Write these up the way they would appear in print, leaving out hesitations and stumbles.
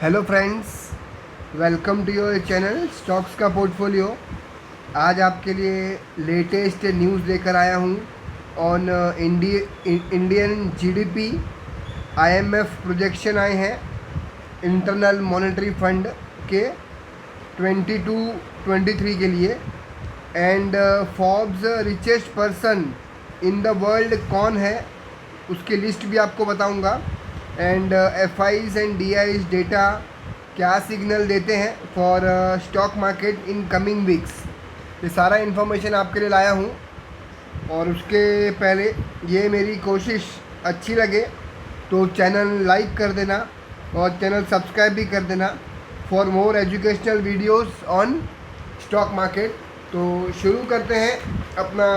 Hello friends, welcome to your channel stocks का portfolio. आज आपके लिए लेटेस्ट न्यूज़ लेकर आया हूँ on Indian GDP. IMF projection आए हैं इंटरनल मॉनेटरी फंड के 22-23 के लिए। And Forbes richest person in the world कौन है उसकी लिस्ट भी आपको बताऊंगा। And FIIs and DIIs data क्या सिग्नल देते हैं for stock market in coming weeks, ये सारा इन्फॉर्मेशन आपके लिए लाया हूँ। और उसके पहले ये मेरी कोशिश अच्छी लगे तो चैनल लाइक कर देना और चैनल सब्सक्राइब भी कर देना for more educational videos on stock market. तो शुरू करते हैं अपना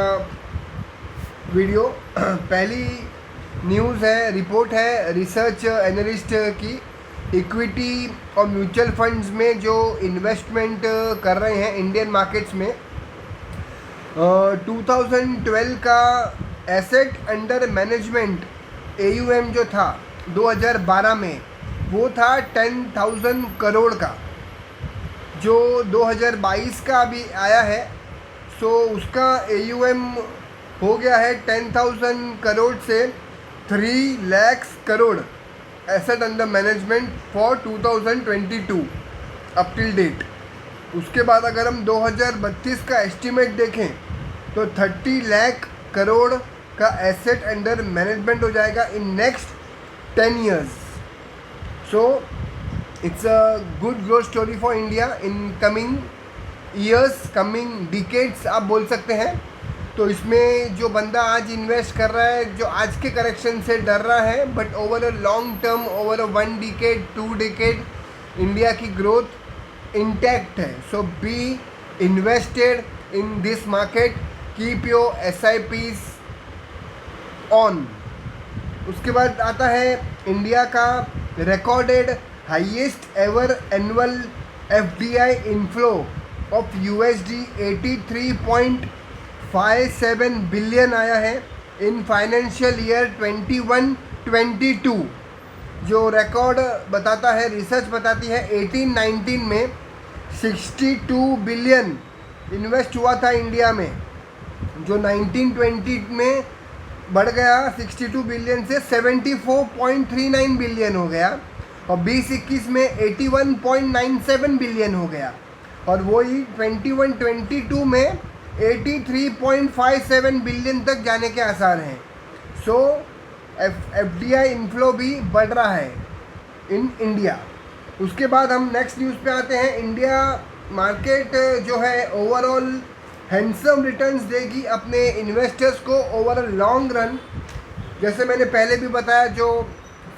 वीडियो। पहली न्यूज़ है, रिपोर्ट है रिसर्च एनालिस्ट की। इक्विटी और म्यूचुअल फंड्स में जो इन्वेस्टमेंट कर रहे हैं इंडियन मार्केट्स में, 2012 का एसेट अंडर मैनेजमेंट AUM जो था 2012 में वो था 10,000 करोड़ का। जो 2022 का अभी आया है सो उसका AUM हो गया है 10,000 करोड़ से 3 lakh crore asset under management for 2022 up till date. उसके बाद अगर हम 2032 का एस्टिमेट देखें तो 30 लाख करोड़ का एसेट अंडर मैनेजमेंट हो जाएगा in next 10 years. So it's a good growth story for India in coming years, coming decades आप बोल सकते हैं। तो इसमें जो बंदा आज इन्वेस्ट कर रहा है, जो आज के करेक्शन से डर रहा है, but over a long term, over a 1 decade 2 decade India की ग्रोथ इंटैक्ट है। So be invested in this market, keep your SIPs on. उसके बाद आता है इंडिया का recorded highest ever annual FDI inflow of USD 83.57 billion आया है इन financial year 21-22। जो रिकॉर्ड बताता है, रिसर्च बताती है 18-19 में 62 बिलियन इन्वेस्ट हुआ था इंडिया में, जो 19-20 में बढ़ गया 62 बिलियन से 74.39 बिलियन हो गया, और 20-21 में 81.97 बिलियन हो गया, और वही 21-22 में 83.57 बिलियन तक जाने के आसार हैं। सो FDI इनफ्लो भी बढ़ रहा है इन इंडिया। उसके बाद हम नेक्स्ट न्यूज़ पे आते हैं। इंडिया मार्केट जो है ओवरऑल हैंडसम रिटर्न्स देगी अपने इन्वेस्टर्स को ओवर अ लॉन्ग रन। जैसे मैंने पहले भी बताया, जो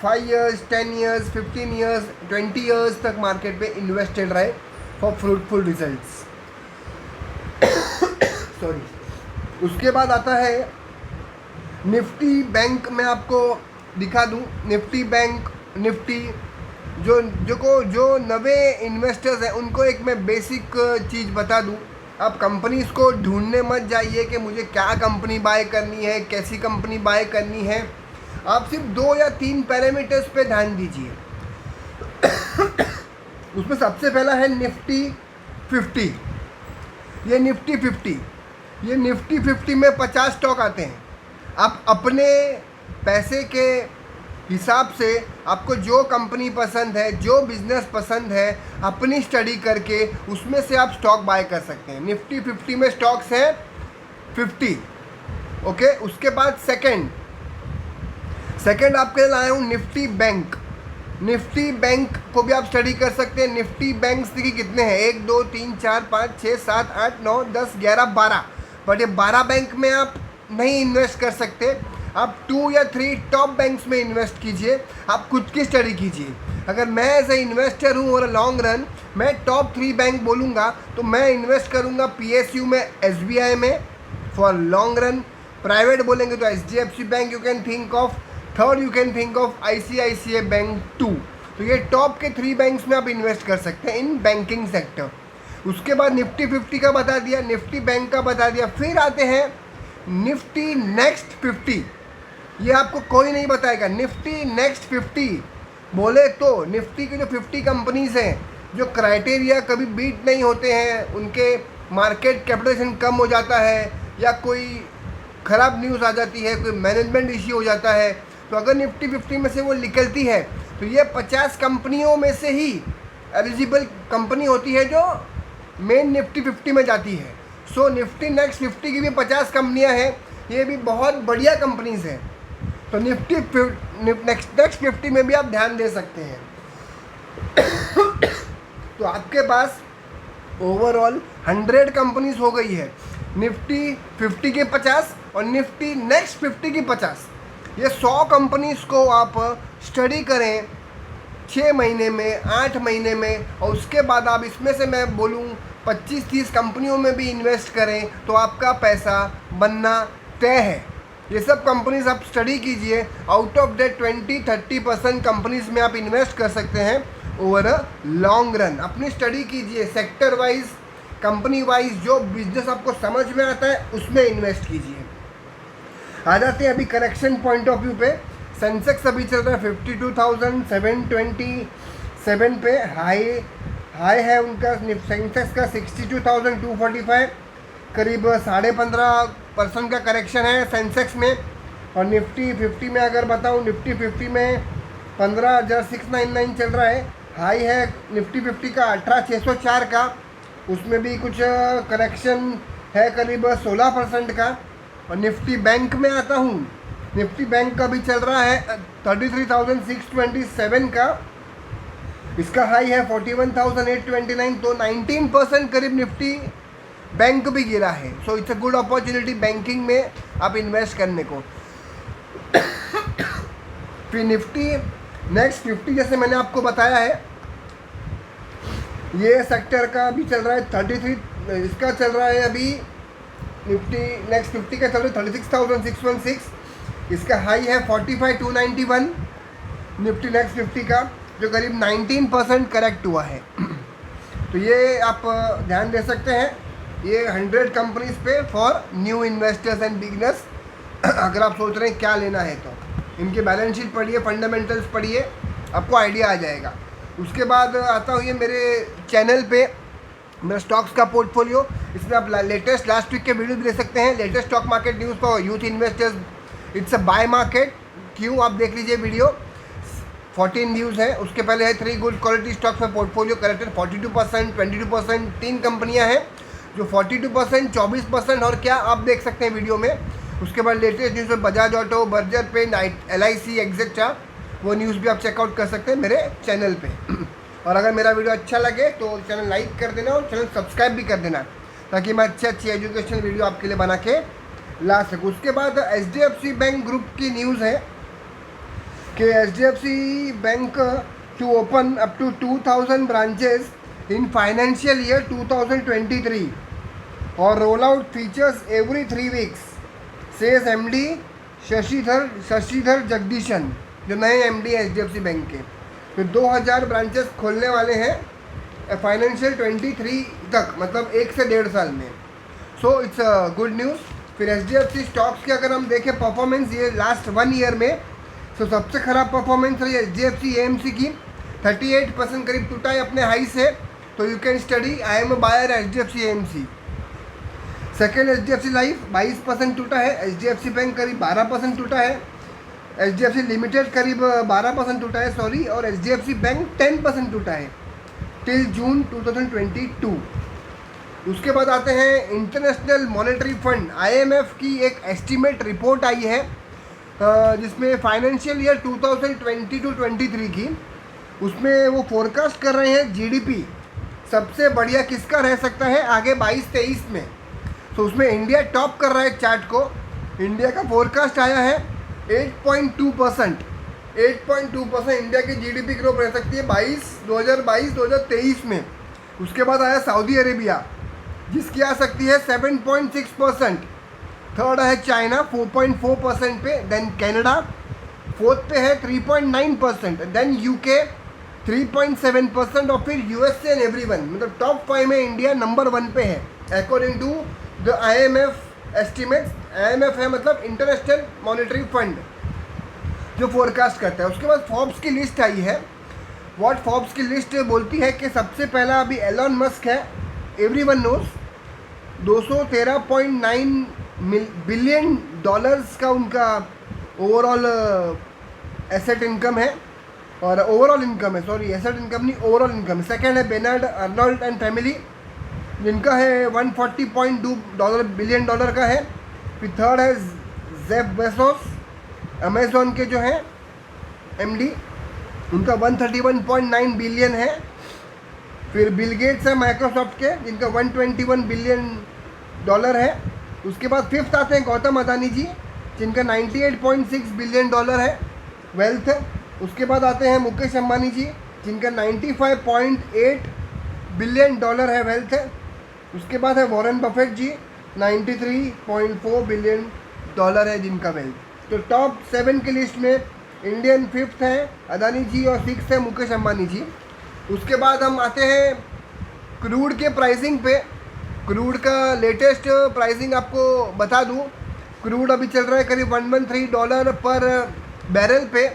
5 ईयर्स 10 ईयर्स 15 ईयर्स 20 ईयर्स तक मार्केट पे इन्वेस्टेड रहे फॉर फ्रूटफुल रिजल्ट्स। सॉरी। उसके बाद आता है निफ्टी बैंक। मैं आपको दिखा दूं निफ्टी बैंक, निफ्टी जो नवे इन्वेस्टर्स हैं उनको एक मैं बेसिक चीज़ बता दूं। आप कंपनीज को ढूंढने मत जाइए कि मुझे क्या कंपनी बाय करनी है, कैसी कंपनी बाय करनी है। आप सिर्फ 2 या 3 पैरामीटर्स पे ध्यान दीजिए। उसमें सबसे पहला है निफ्टी 50। ये निफ्टी 50 में 50 स्टॉक आते हैं। आप अपने पैसे के हिसाब से आपको जो कंपनी पसंद है, जो बिजनेस पसंद है, अपनी स्टडी करके उसमें से आप स्टॉक बाय कर सकते हैं। निफ्टी 50 में स्टॉक्स हैं 50। ओके। उसके बाद सेकंड आपके लाया हूँ निफ्टी बैंक। निफ्टी बैंक को भी आप स्टडी कर सकते हैं। निफ्टी बैंक देखिए कितने हैं, 1 2 3 4 5 6 7 8 9 10 11 12। बट ये 12 बैंक में आप नहीं इन्वेस्ट कर सकते। आप 2 या 3 टॉप बैंक्स में इन्वेस्ट कीजिए, आप खुद की स्टडी कीजिए। अगर मैं एज ए इन्वेस्टर हूँ और लॉन्ग रन, मैं टॉप 3 बैंक बोलूँगा तो मैं इन्वेस्ट करूँगा PSU में, SBI में फॉर लॉन्ग रन। प्राइवेट बोलेंगे तो HDFC bank you can think of. Third you can think of ICICI bank 2। तो ये टॉप के 3 बैंक्स में आप इन्वेस्ट कर सकते हैं इन बैंकिंग सेक्टर। उसके बाद निफ्टी 50 का बता दिया, निफ्टी बैंक का बता दिया। फिर आते हैं निफ्टी नेक्स्ट 50। ये आपको कोई नहीं बताएगा। निफ्टी नेक्स्ट 50 बोले तो निफ्टी की जो 50 कंपनीज़ हैं जो क्राइटेरिया कभी बीट नहीं होते हैं, उनके मार्केट कैपिटलाइजेशन कम हो जाता है या कोई ख़राब न्यूज़ आ जाती है, कोई मैनेजमेंट इश्यू हो जाता है, तो अगर निफ्टी 50 में से वो निकलती है तो ये 50 कंपनियों में से ही एलिजिबल कंपनी होती है जो मेन निफ्टी 50 में जाती है। सो निफ्टी नेक्स्ट 50 की भी 50 कंपनियां हैं, ये भी बहुत बढ़िया कंपनीज हैं, तो निफ्टी नेक्स्ट 50 में भी आप ध्यान दे सकते हैं। तो आपके पास ओवरऑल 100 कंपनीज हो गई है, निफ्टी 50 की 50 और निफ्टी नेक्स्ट 50 की 50। ये 100 कंपनीज को आप स्टडी करें 6 महीने में, 8 महीने में, और उसके बाद आप इसमें से मैं बोलूँ 25-30 कंपनियों में भी इन्वेस्ट करें तो आपका पैसा बनना तय है। ये सब कंपनीज आप स्टडी कीजिए, आउट ऑफ द 20-30% कंपनीज में आप इन्वेस्ट कर सकते हैं ओवर अ लॉन्ग रन। अपनी स्टडी कीजिए, सेक्टर वाइज, कंपनी वाइज, जो बिजनेस आपको समझ में आता है उसमें इन्वेस्ट कीजिए। आ जाते हैं अभी करेक्शन पॉइंट ऑफ व्यू पे। सेंसेक्स अभी चल रहा है 52,727 पे, हाई है उनका सेंसेक्स का 62,245, करीब 15.5% का करेक्शन है सेंसेक्स में। और निफ्टी 50 में अगर बताऊं, निफ्टी 50 में 15,699 चल रहा है, हाई है निफ्टी 50 का 18,604 का, उसमें भी कुछ करेक्शन है करीब 16% का। और निफ्टी बैंक में आता हूँ, निफ्टी बैंक का भी चल रहा है 33,627 का, इसका हाई है 41,829, तो 19% करीब निफ्टी बैंक भी गिरा है। So it's a good opportunity banking में आप इन्वेस्ट करने को। फिर निफ्टी नेक्स्ट 50 जैसे मैंने आपको बताया है, ये सेक्टर का भी चल रहा है 33, इसका चल रहा है अभी निफ्टी नेक्स्ट 50 का चल रहा है 36,616, इसका हाई है 45,291 निफ्टी नेक्स्ट 50 का, जो करीब 19% करेक्ट हुआ है। तो ये आप ध्यान दे सकते हैं, ये 100 कंपनीज पे for new investors and beginners. अगर आप सोच रहे हैं क्या लेना है तो इनके बैलेंस शीट पढ़िए, फंडामेंटल्स पढ़िए, आपको आइडिया आ जाएगा। उसके बाद आता हूँ ये मेरे चैनल पे मेरा स्टॉक्स का पोर्टफोलियो, इसमें आप लेटेस्ट लास्ट वीक के वीडियो भी ले सकते हैं, latest stock market news for youth investors, it's a buy market क्यों, आप देख लीजिए वीडियो, 14 व्यूज़ है। उसके पहले है 3 गुड क्वालिटी स्टॉक्स में पोर्टफोलियो करेक्टेड 42%, 22%, 3 कंपनियां हैं जो 42%, 24% और क्या आप देख सकते हैं वीडियो में। उसके बाद लेटेस्ट न्यूज़ में Bajaj auto, Berger paint, LIC etcetera, वो न्यूज़ भी आप चेकआउट कर सकते हैं मेरे चैनल पे। और अगर मेरा वीडियो अच्छा लगे तो चैनल लाइक कर देना और चैनल सब्सक्राइब भी कर देना, ताकि मैं अच्छी एजुकेशनल वीडियो आपके लिए बना के ला सकूँ। उसके बाद HDFC बैंक ग्रुप की न्यूज़ है कि HDFC bank to open up to 2,000 branches in financial year 2023 और roll out features every 3 weeks, says MD Shashidhar Jagdishan, जो नए MD HDFC बैंक के। तो 2,000 ब्रांचेस खोलने वाले हैं फाइनेंशियल 23 तक, मतलब 1 से 1.5 साल में। So it's good news. फिर HDFC स्टॉक्स की अगर हम देखें परफॉर्मेंस ये लास्ट 1 ईयर में, तो सबसे ख़राब परफॉर्मेंस रही HDFC AMC की, 38% करीब टूटा है अपने हाई से। तो you can study, I am a buyer HDFC AMC। Second HDFC life 22% टूटा है, HDFC बैंक करीब 12% टूटा है, HDFC लिमिटेड करीब 12% टूटा है सॉरी, और HDFC बैंक 10% टूटा है टिल जून 2022। उसके बाद आते हैं इंटरनेशनल मॉनेटरी फंड IMF की एक एस्टीमेट रिपोर्ट आई है जिसमें फाइनेंशियल ईयर 2022-23 की, उसमें वो फोरकास्ट कर रहे हैं GDP सबसे बढ़िया किसका रह सकता है आगे 22-23 में। तो उसमें इंडिया टॉप कर रहा है चार्ट को। इंडिया का फोरकास्ट आया है 8.2%, 8.2% इंडिया की GDP ग्रोथ रह सकती है 2022-2023 में। उसके बाद आया सऊदी अरेबिया जिसकी आ सकती है 7.6%, थर्ड है चाइना 4.4% पे, देन कनाडा फोर्थ पे है 3.9%, देन UK 3.7% और फिर USA एंड एवरीवन, मतलब टॉप 5 में इंडिया नंबर 1 पे है according to the IMF estimates. IMF है मतलब इंटरनेशनल मॉनेटरी फंड। जो फोरकास्ट करता है। उसके बाद फोर्ब्स की लिस्ट आई है। व्हाट फोर्ब्स की लिस्ट बोलती है कि सबसे पहला अभी एलन मस्क है, एवरीवन नोज, 213.9 बिलियन डॉलर्स का उनका ओवरऑल एसेट इनकम है, और ओवरऑल इनकम है, सॉरी एसेट इनकम नहीं, ओवरऑल इनकम। सेकंड है बेनार्ड अर्नोल्ड एंड फैमिली, जिनका है 140.2 बिलियन डॉलर का है। फिर थर्ड है जेफ बेजोस, अमेजोन के जो हैं एमडी, उनका 131.9 बिलियन है। फिर बिल गेट्स है माइक्रोसॉफ्ट के, जिनका 121 बिलियन डॉलर है। उसके बाद फिफ्थ आते हैं गौतम अदानी जी, जिनका 98.6 बिलियन डॉलर है वेल्थ। उसके बाद आते हैं मुकेश अंबानी जी, जिनका 95.8 बिलियन डॉलर है वेल्थ। उसके बाद है वॉरेन बफेट जी, 93.4 बिलियन डॉलर है जिनका वेल्थ। तो टॉप 7 की लिस्ट में इंडियन फिफ्थ है अदानी जी और सिक्स है मुकेश अंबानी जी। उसके बाद हम आते हैं क्रूड के प्राइसिंग पे। क्रूड का लेटेस्ट प्राइसिंग आपको बता दूं, क्रूड अभी चल रहा है करीब $113 पर बैरल पे।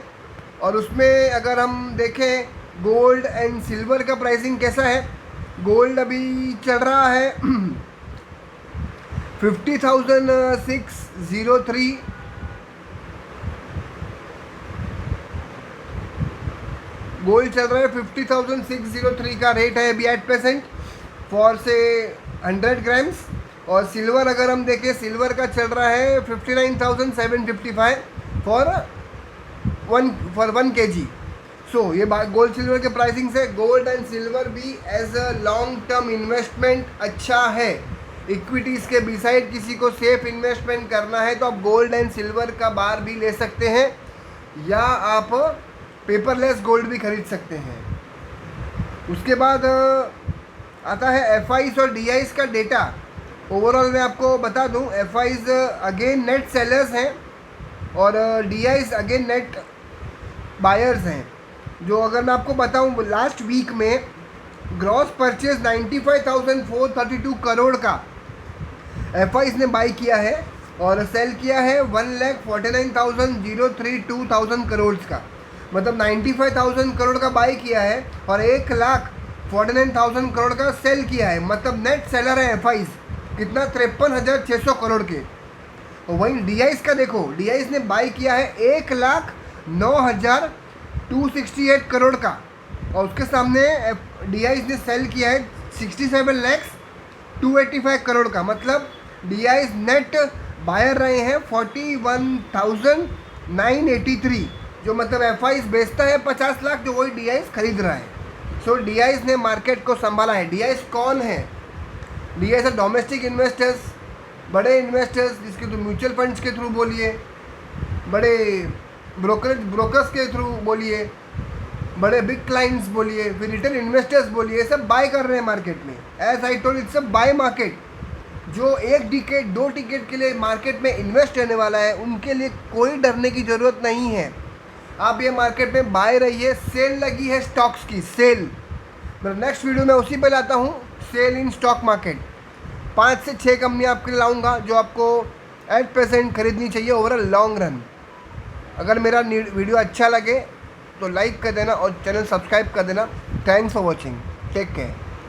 और उसमें अगर हम देखें गोल्ड एंड सिल्वर का प्राइसिंग कैसा है, गोल्ड अभी चल रहा है 50,603, गोल्ड चल रहा है 50,603 का रेट है अभी एट प्रेजेंट फॉर से 100 ग्राम्स। और सिल्वर अगर हम देखें, सिल्वर का चल रहा है 59,755 फॉर 1 kg। सो ये गोल्ड सिल्वर के प्राइसिंग से गोल्ड एंड सिल्वर भी as a long term investment अच्छा है। इक्विटीज़ के बिसाइड किसी को सेफ इन्वेस्टमेंट करना है तो आप गोल्ड एंड सिल्वर का बार भी ले सकते हैं, या आप पेपरलेस गोल्ड भी खरीद सकते हैं। उसके बाद आता है एफआईज और डीआईज का डेटा। ओवरऑल मैं आपको बता दूं, एफआईज अगेन नेट सेलर्स हैं और डीआईज अगेन नेट बायर्स हैं। जो अगर मैं आपको बताऊं, लास्ट वीक में ग्रॉस परचेज 95,432 करोड़ का एफआईज ने बाई किया है और सेल किया है 1,49,032 करोड़ का। मतलब 95,000 करोड़ का बाई किया है और 1,49,000 करोड़ का सेल किया है। मतलब नेट सेलर है एफआईज कितना, 53,600 करोड़ के। और वहीं डीआईज का देखो, डीआईज ने बाई किया है 1,09,268 करोड़ का, और उसके सामने डीआईज ने सेल किया है 67,285 करोड़ का। मतलब डीआईज नेट बायर रहे हैं 41,983, जो मतलब एफआईज बेचता है 50 लाख, जो वही डीआईज खरीद रहा है। सो डीआईज ने मार्केट को संभाला है। डीआईज कौन है? डीआईज है डोमेस्टिक इन्वेस्टर्स, बड़े इन्वेस्टर्स, जिसके तो म्यूचुअल फंड्स के थ्रू बोलिए, बड़े ब्रोकर्स के थ्रू बोलिए, बड़े बिग क्लाइंट्स बोलिए, फिर रिटेल इन्वेस्टर्स बोलिए, सब बाय कर रहे हैं मार्केट में। As I told, it's a buy market. जो 1 डिकेड 2 डिकेड के लिए मार्केट में इन्वेस्ट होने वाला है, उनके लिए कोई डरने की ज़रूरत नहीं है। आप ये मार्केट में बाय रहिए। सेल लगी है स्टॉक्स की, सेल। मैं नेक्स्ट वीडियो में उसी पे लाता हूँ, सेल इन स्टॉक मार्केट। 5 से 6 कंपनियाँ आपके लिए लाऊंगा जो आपको एट प्रेजेंट खरीदनी चाहिए ओवर अ लॉन्ग रन। अगर मेरा वीडियो अच्छा लगे तो लाइक कर देना और चैनल सब्सक्राइब कर देना। Thanks for watching, take care.